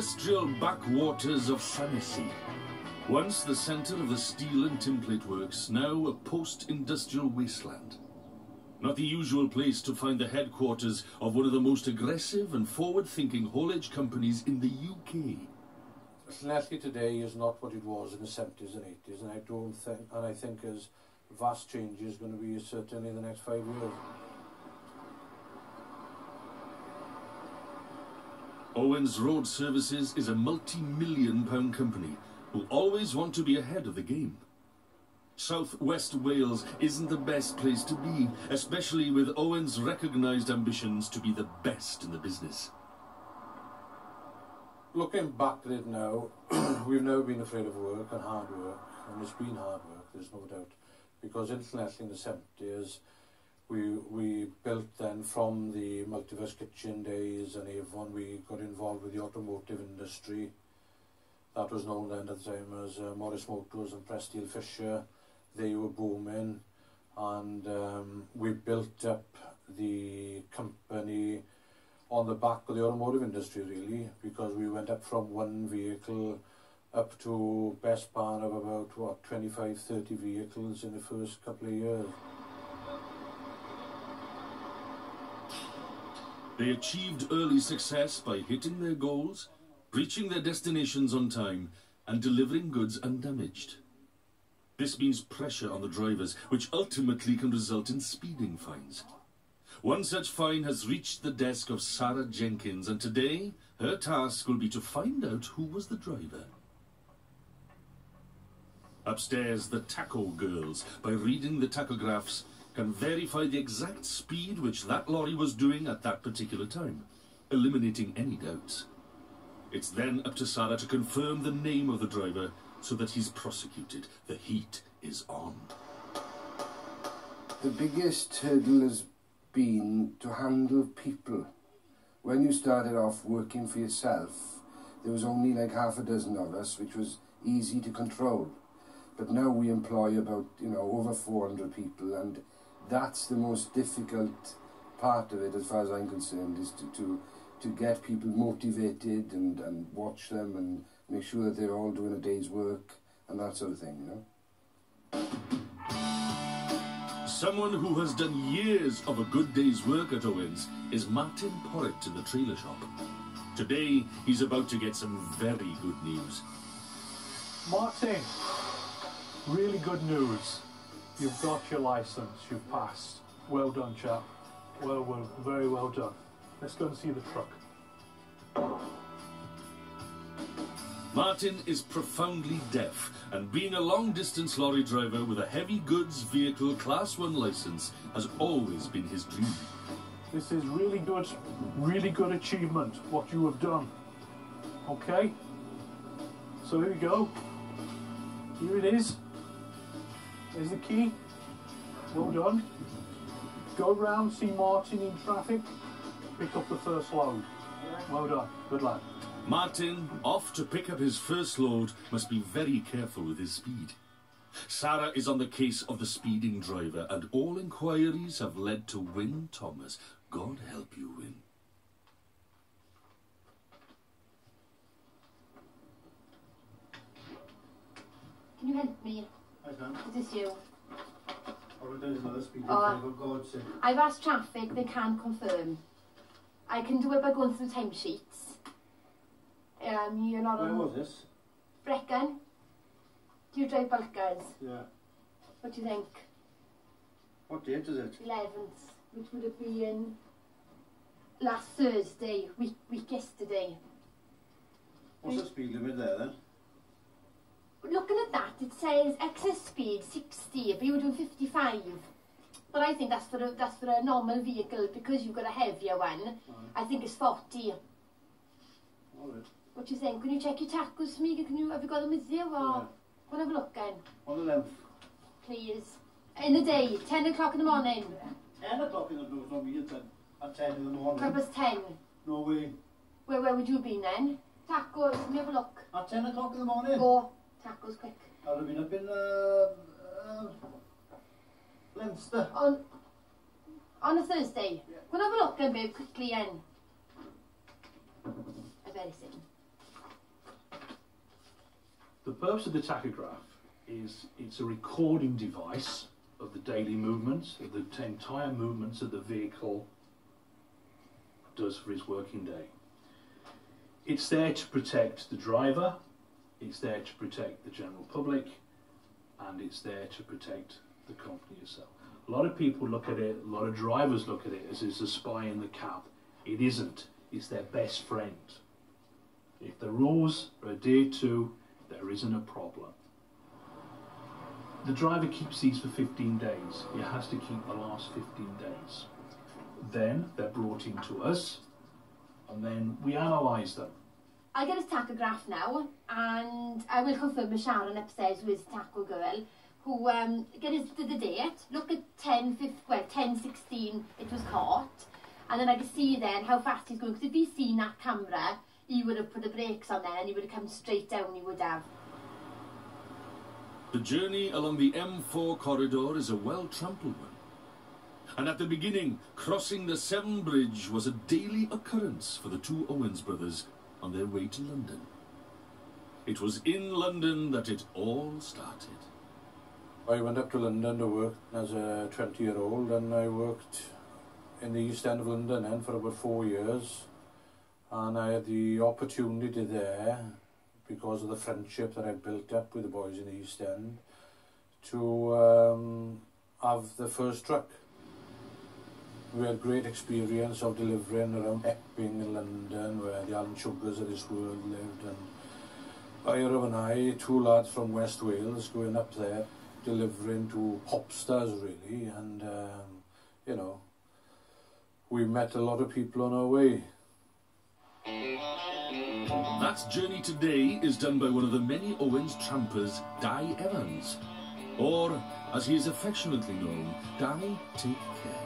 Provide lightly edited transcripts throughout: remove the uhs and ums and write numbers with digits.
industrial backwaters of Sanessy. Once the centre of the steel and tinplate works, now a post-industrial wasteland. Not the usual place to find the headquarters of one of the most aggressive and forward-thinking haulage companies in the UK. Sanessy today is not what it was in the 70s and 80s, and I think as vast changes going to be certainly in the next 5 years. Owens Road Services is a multi-million-pound company who always want to be ahead of the game. South West Wales isn't the best place to be, especially with Owens' recognised ambitions to be the best in the business. Looking back at it now, we've never been afraid of work and hard work, and it's been hard work, there's no doubt. Because incidentally in the 70s, we built then from the Multiverse Kitchen days and Avon, we got involved with the automotive industry. That was known then at the time as Morris Motors and Presteel Fisher. They were booming, and we built up the company on the back of the automotive industry really, because we went up from one vehicle up to best part of about, what, 25, 30 vehicles in the first couple of years. They achieved early success by hitting their goals, reaching their destinations on time, and delivering goods undamaged. This means pressure on the drivers, which ultimately can result in speeding fines. One such fine has reached the desk of Sarah Jenkins, and today her task will be to find out who was the driver. Upstairs, the tacho girls, by reading the tachographs, can verify the exact speed which that lorry was doing at that particular time, eliminating any doubts. It's then up to Sarah to confirm the name of the driver so that he's prosecuted. The heat is on. The biggest hurdle has been to handle people. When you started off working for yourself, there was only like half a dozen of us, which was easy to control. But now we employ about, over 400 people, and that's the most difficult part of it, as far as I'm concerned, is to get people motivated and watch them and make sure that they're all doing a day's work and that sort of thing, Someone who has done years of a good day's work at Owens is Martin Porritt in the trailer shop. Today, he's about to get some very good news. Martin, really good news. You've got your licence, you've passed. Well done, chap. Well, very well done. Let's go and see the truck. Martin is profoundly deaf, and being a long-distance lorry driver with a heavy goods vehicle Class 1 licence has always been his dream. This is really good achievement, what you have done. Okay? So here we go. Here it is. There's the key. Well done. Go round, see Martin in traffic, pick up the first load. Well done. Good lad. Martin, off to pick up his first load, must be very careful with his speed. Sarah is on the case of the speeding driver, and all inquiries have led to Wyn Thomas. God help you, Wyn. Can you help me? I can. Is this you? Or there's another speeding driver, for God's sake. I've asked traffic, they can't confirm. I can do it by going through timesheets. You're not Where on... was this? Brecon. Do you drive bulkers? Yeah. What do you think? What date is it? 11th, which would have been last Thursday, week yesterday. What's the speed limit there then? Looking at that, it says excess speed 60, but you were doing 55. But I think that's for a normal vehicle, because you've got a heavier one. I think it's 40. All right. What do you think? Can you check your tacos for me? Have you got them with you, or Yeah. Go and have a look then? On the length. Please. In the day, 10 o'clock in the morning. 10 o'clock in the morning, not me at 10 in the morning. Purpose 10. No way. Where would you have been then? Tacos, let me have a look. At 10 o'clock in the morning? Go. Tacos, quick. I'd have been up in Leinster. On a Thursday? Yeah. Go and have a look then, babe, quickly then. I better see. The purpose of the tachograph is it's a recording device of the daily movements, of the entire movements that the vehicle does for its working day. It's there to protect the driver, it's there to protect the general public, and it's there to protect the company itself. A lot of people look at it, a lot of drivers look at it as it's a spy in the cab. It isn't. It's their best friend. If the rules are adhered to, there isn't a problem. The driver keeps these for 15 days. He has to keep the last 15 days. Then they're brought in to us, and then we analyse them. I'll get his tachograph now, and I will confirm with Sharon upstairs, who is tacho girl, who get the date, look at 10:16 it was caught, and then I can see then how fast he's going, because if he's seen that camera, he would have put the brakes on then and he would have come straight down, he would have. The journey along the M4 corridor is a well-trampled one. And at the beginning, crossing the Severn Bridge was a daily occurrence for the two Owens brothers on their way to London. It was in London that it all started. I went up to London to work as a 20-year-old, and I worked in the East End of London then for about 4 years. And I had the opportunity there, because of the friendship that I built up with the boys in the East End, to have the first truck. We had great experience of delivering around Epping in London, where the Alan Sugars of this world lived, and Ira and I, two lads from West Wales, going up there, delivering to pop stars really, and you know, we met a lot of people on our way. That journey today is done by one of the many Owens trampers, Di Evans, or as he is affectionately known, Di Take Care.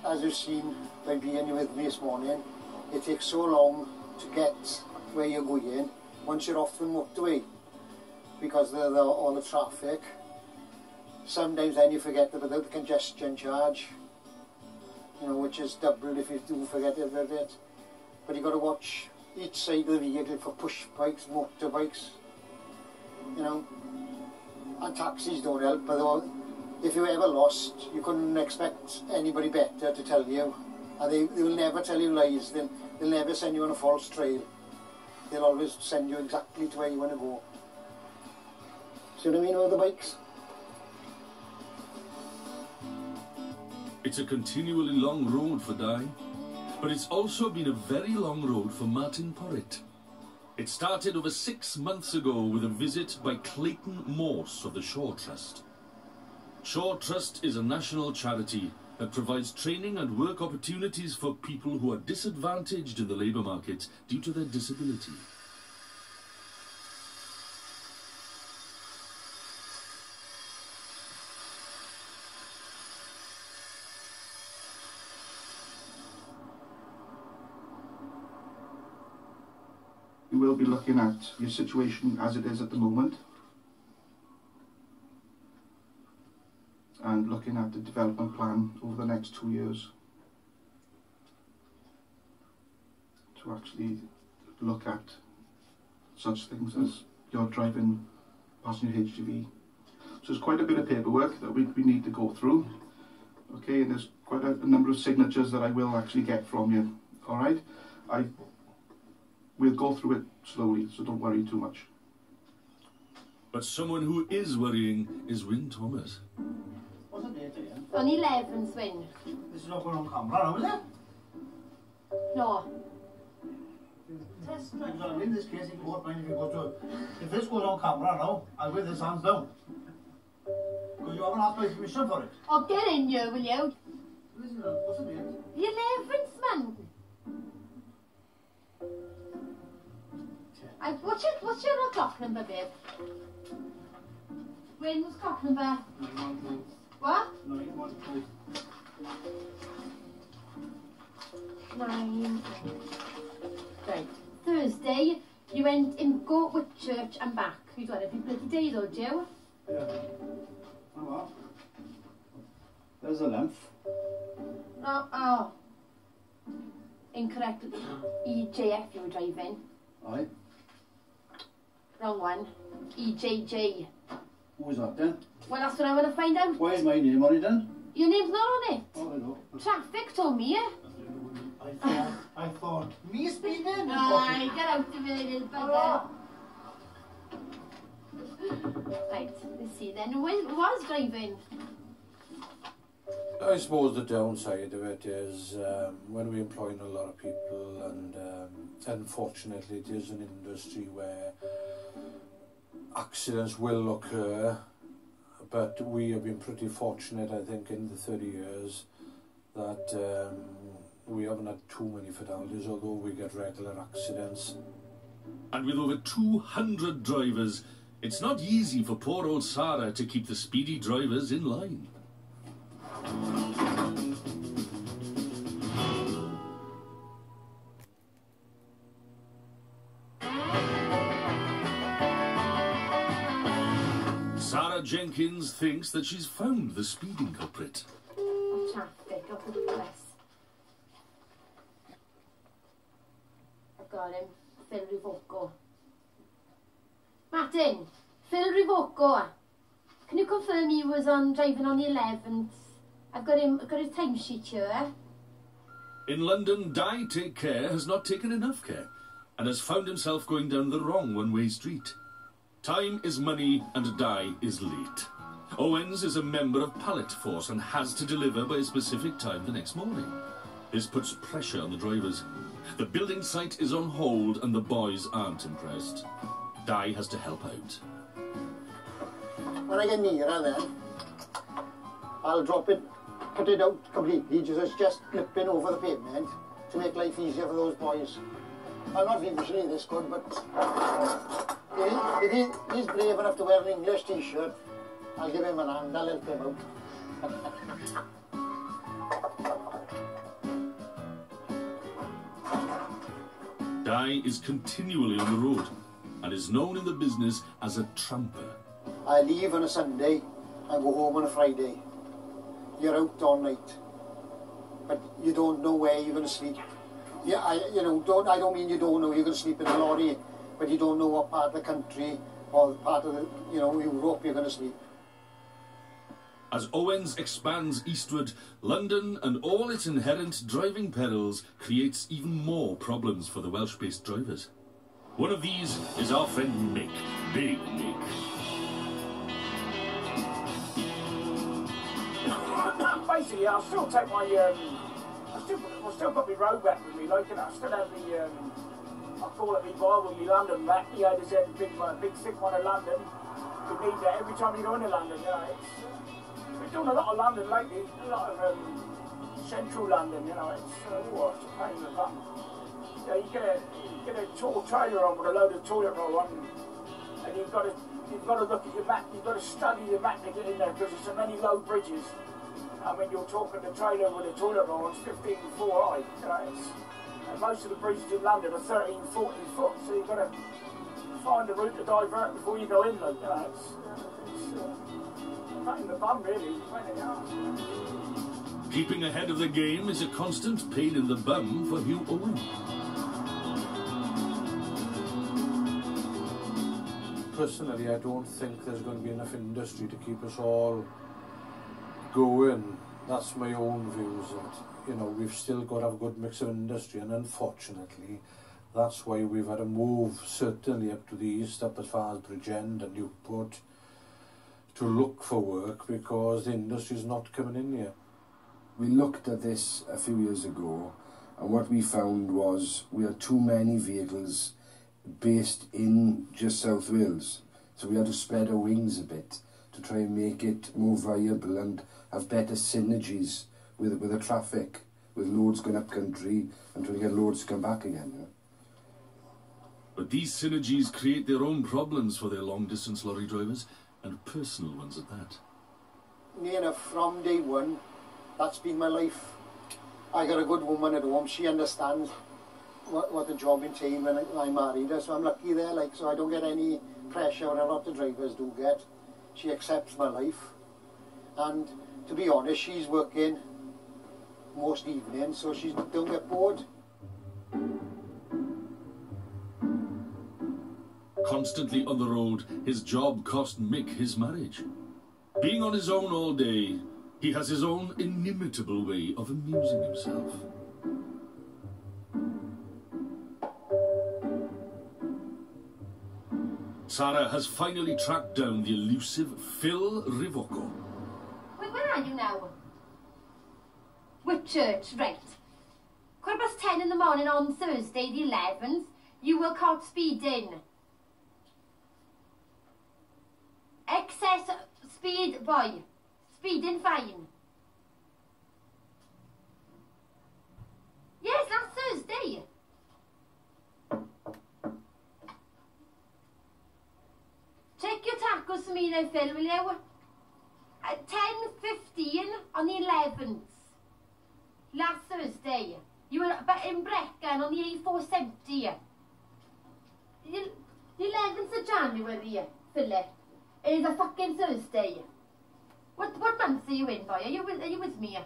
As you've seen by being with me this morning, it takes so long to get where you're going once you're off the motorway, because of all the traffic. Sometimes then you forget about the congestion charge, you know, which is doubled if you do forget about it. But you've got to watch each side of the vehicle for push bikes, motorbikes, you know, and taxis don't help. But if you're ever lost, you couldn't expect anybody better to tell you. And they will never tell you lies. They'll never send you on a false trail. They'll always send you exactly to where you want to go. See what I mean with the bikes? It's a continually long road for Di, but it's also been a very long road for Martin Porritt. It started over 6 months ago with a visit by Clayton Morse of the Shaw Trust. Shaw Trust is a national charity that provides training and work opportunities for people who are disadvantaged in the labour market due to their disability. We will be looking at your situation as it is at the moment, and looking at the development plan over the next 2 years to actually look at such things as your driving passenger HGV. So there's quite a bit of paperwork that we need to go through. Okay, and there's quite a number of signatures that I will actually get from you. Alright? We'll go through it slowly, so don't worry too much. But someone who is worrying is Wyn Thomas. What's the date again? On 11th, Wyn. This is not going on camera now, is it? No. Because in this case, it won't mind if you go to... If this goes on camera now, I'll wear this hands down. Because you haven't asked my permission for it. Oh, get in here, will you? Listen, what's the date? The 11th, man. What's your clock number, babe? Wyn, what's clock number? 912. What? 912. 9. Right. Thursday, you went in go with church and back. You got every bloody day though, Joe. Yeah. Oh, well. There's a length. Oh. Incorrect. EJF you were driving. Aye. Wrong one. EJJ. Who was that then? Well, that's what I want to find out. Why is my name on it then? Your name's not on it. Oh, I know. Traffic told me, yeah? I thought, me speeding? Aye, get out of here, little bugger. Right, let's see then. Who was driving? I suppose the downside of it is when we're employing a lot of people, and unfortunately it is an industry where accidents will occur, but we have been pretty fortunate, I think, in the 30 years that we haven't had too many fatalities, although we get regular accidents. And with over 200 drivers, it's not easy for poor old Sarah to keep the speedy drivers in line. Sarah Jenkins thinks that she's found the speeding culprit. Oh, traffic, of the press. I've got him. Phil Rivoco. Martin, Phil Rivoco. Can you confirm he was driving on the 11th? I've got his timesheet here. In London, Di Take Care has not taken enough care and has found himself going down the wrong one-way street. Time is money and Di is late. Owens is a member of Pallet Force and has to deliver by a specific time the next morning. This puts pressure on the drivers. The building site is on hold and the boys aren't impressed. Di has to help out. When I get nearer then, I'll drop it, put it out completely, just flipping over the pavement to make life easier for those boys. I'm not usually this good, but if he's brave enough to wear an English t-shirt, I'll give him an hand, I'll help him out. Di is continually on the road and is known in the business as a tramper. I leave on a Sunday and go home on a Friday. You're out all night, but you don't know where you're going to sleep. Yeah, I don't mean you don't know you're going to sleep in a lorry, but you don't know what part of the country or part of the, Europe you're going to sleep. As Owens expands eastward, London and all its inherent driving perils creates even more problems for the Welsh-based drivers. One of these is our friend Mick, Big Mick. Basically, I'll still take my, I'll still put my road back with me, like, I still have the, I call it my Bible, my London back. There's a big thick one in London. You need that every time you go into London, we're doing a lot of London lately, a lot of central London, it's a pain in the butt. You get a tall trailer on with a load of toilet roll on, and you've got to look at your map, you've got to study the map to get in there, because there's so many low bridges. I mean, you're talking the trailer with a toilet roll, it's 15 4 high, and most of the bridges in London are 13, 14 foot, so you've got to find a route to divert before you go in, it's a pain in the bum, really. Keeping ahead of the game is a constant pain in the bum for Hugh Owen. Personally, I don't think there's going to be enough industry to keep us all going. That's my own views. That we've still got to have a good mix of industry, and unfortunately, that's why we've had to move certainly up to the east, up as far as Bridgend and Newport, to look for work because the industry is not coming in here. We looked at this a few years ago, and what we found was we had too many vehicles based in just South Wales, so we had to spread our wings a bit to try and make it more viable and have better synergies with the traffic, with loads going up country and trying to get loads to come back again. But these synergies create their own problems for their long-distance lorry drivers, and personal ones at that. From day one, that's been my life. I got a good woman at home. She understands what the job entails when I married her, so I'm lucky there, so I don't get any pressure that a lot of drivers do get. She accepts my life, and to be honest, she's working most evenings, so she don't get bored. Constantly on the road, his job cost Mick his marriage. Being on his own all day, he has his own inimitable way of amusing himself. Sarah has finally tracked down the elusive Phil Rivocco. Where are you now? Whitchurch, right. 10:15 in the morning on Thursday the 11th, you were caught speeding. Excess speed, boy. Speeding fine. Yes, last Thursday. Check your tacos for me now, Phil, will you? At 10:15 on the 11th. Last Thursday. You were in Brecon on the A470. The 11th of January, Philip. It is a fucking Thursday. What month are you in, boy? Are you with me?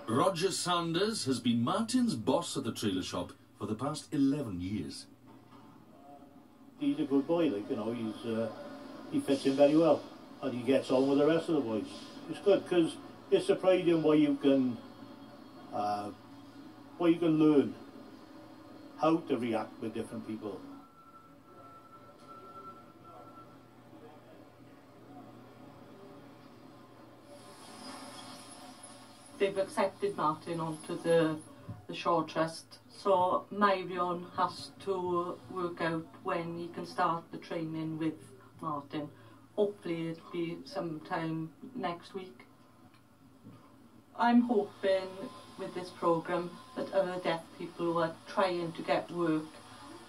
Roger Sanders has been Martin's boss at the trailer shop for the past 11 years. He's a good boy, like, you know, he fits in very well, and he gets on with the rest of the boys. It's good, because it's surprising what you can learn how to react with different people. They've accepted Martin onto the shore trust, so Myrion has to work out when he can start the training with Martin. Hopefully it'll be sometime next week. I'm hoping with this programme that other deaf people who are trying to get work,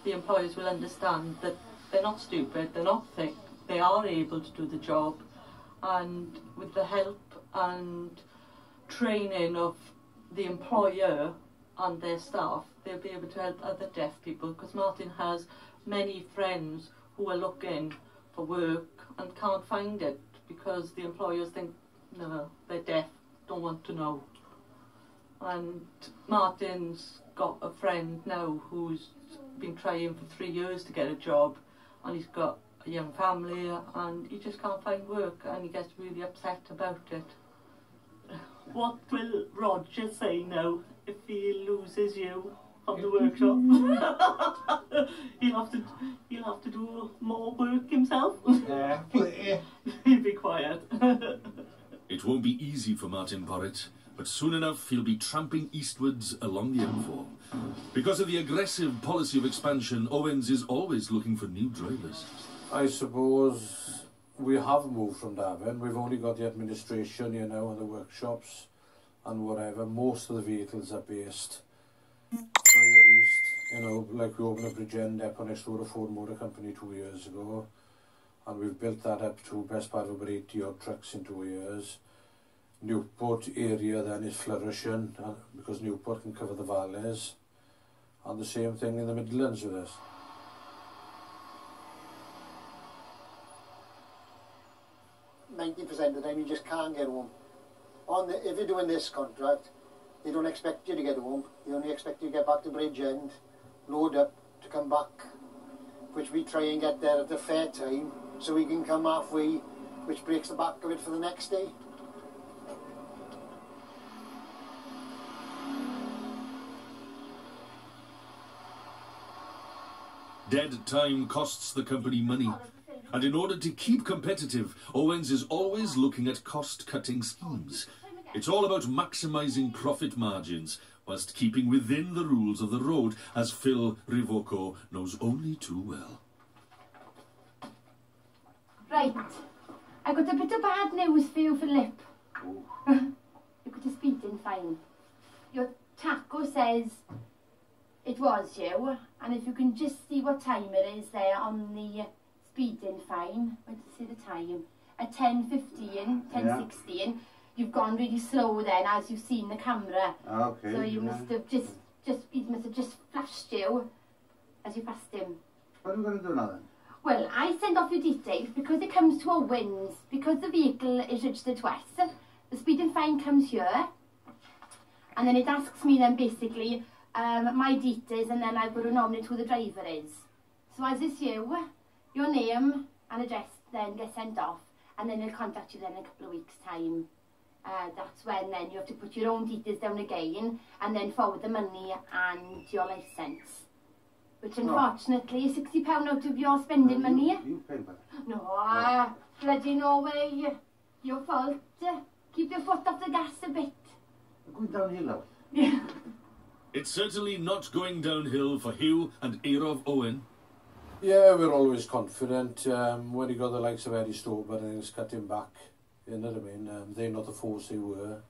the employers will understand that they're not stupid, they're not thick, they are able to do the job, and with the help and training of the employer and their staff, they'll be able to help other deaf people, because Martin has many friends who are looking for work and can't find it because the employers think, no, they're deaf, don't want to know. And Martin's got a friend now who's been trying for 3 years to get a job, and he's got a young family and he just can't find work, and he gets really upset about it. What will Roger say now if he loses you from the workshop? he'll have to do more work himself. Yeah. He'll be quiet. It won't be easy for Martin Porritt, but soon enough he'll be tramping eastwards along the M4. Because of the aggressive policy of expansion, Owens is always looking for new drivers. I suppose we have moved from Davin. We've only got the administration, you know, and the workshops and whatever. Most of the vehicles are based further east. You know, like we opened a Bridgend depot next door to Ford Motor Company 2 years ago, and we've built that up to best part of about 80 odd trucks in 2 years. Newport area then is flourishing because Newport can cover the valleys, and the same thing in the Midlands with us. 90% of the time you just can't get home. If you're doing this contract, they don't expect you to get home. They only expect you to get back to Bridgend, load up to come back, which we try and get there at a fair time so we can come halfway, which breaks the back of it for the next day. Dead time costs the company money. And in order to keep competitive, Owens is always looking at cost-cutting schemes. It's all about maximising profit margins, whilst keeping within the rules of the road, as Phil Rivocco knows only too well. Right. I got a bit of bad news for you, Philip. You got a speeding fine. Your taco says it was you, and if you can just see what time it is there on the speeding fine, where did you see the time? At 10:15, 10:16. Yeah. You've gone really slow then, as you've seen the camera. Okay. So you must have he must have just flashed you as you passed him. What are we going to do now then? Well, I send off your details because it comes to Owens, because the vehicle is registered to us. the speeding fine comes here, and then it asks me then basically my details, and then I've got to nominate who the driver is. So as it's you, your name and address then gets sent off, and then they'll contact you then in a couple of weeks' time. That's when then you have to put your own details down again, and then forward the money and your licence. Which unfortunately is £60 out of your spending money. You pay back. No, bloody no way. Your fault. Keep your foot off the gas a bit. We're going downhill now. Yeah. It's certainly not going downhill for Hugh and Eirov Owen. Yeah, we're always confident. When you got the likes of Eddie Stober and he's cutting back, you know what I mean? They're not the force they were.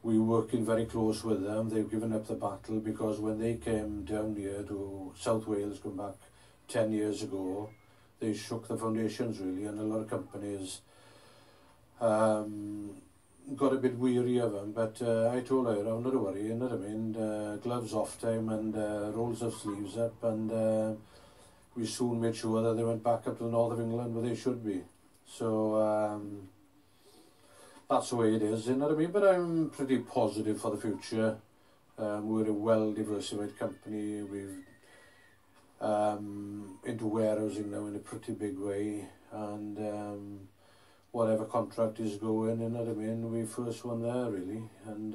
We're working very close with them. They've given up the battle because when they came down here to South Wales, going back 10 years ago, they shook the foundations really, and a lot of companies got a bit weary of them. But I told her, I'm not to worry, you know what I mean? Gloves off time and rolls of sleeves up, and we soon made sure that they went back up to the north of England where they should be. So that's the way it is, you know what I mean? But I'm pretty positive for the future. We're a well-diversified company. We've into warehousing now in a pretty big way, and whatever contract is going, you know what I mean, we first one there really, and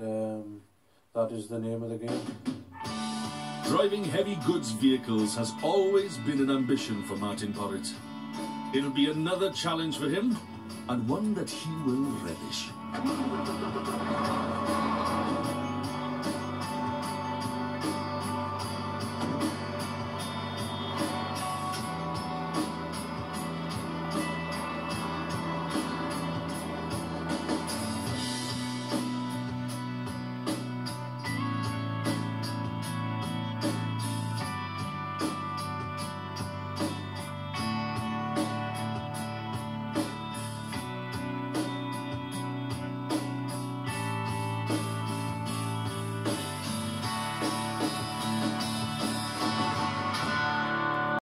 that is the name of the game. Driving heavy goods vehicles has always been an ambition for Martin Porritt. It'll be another challenge for him, and one that he will relish.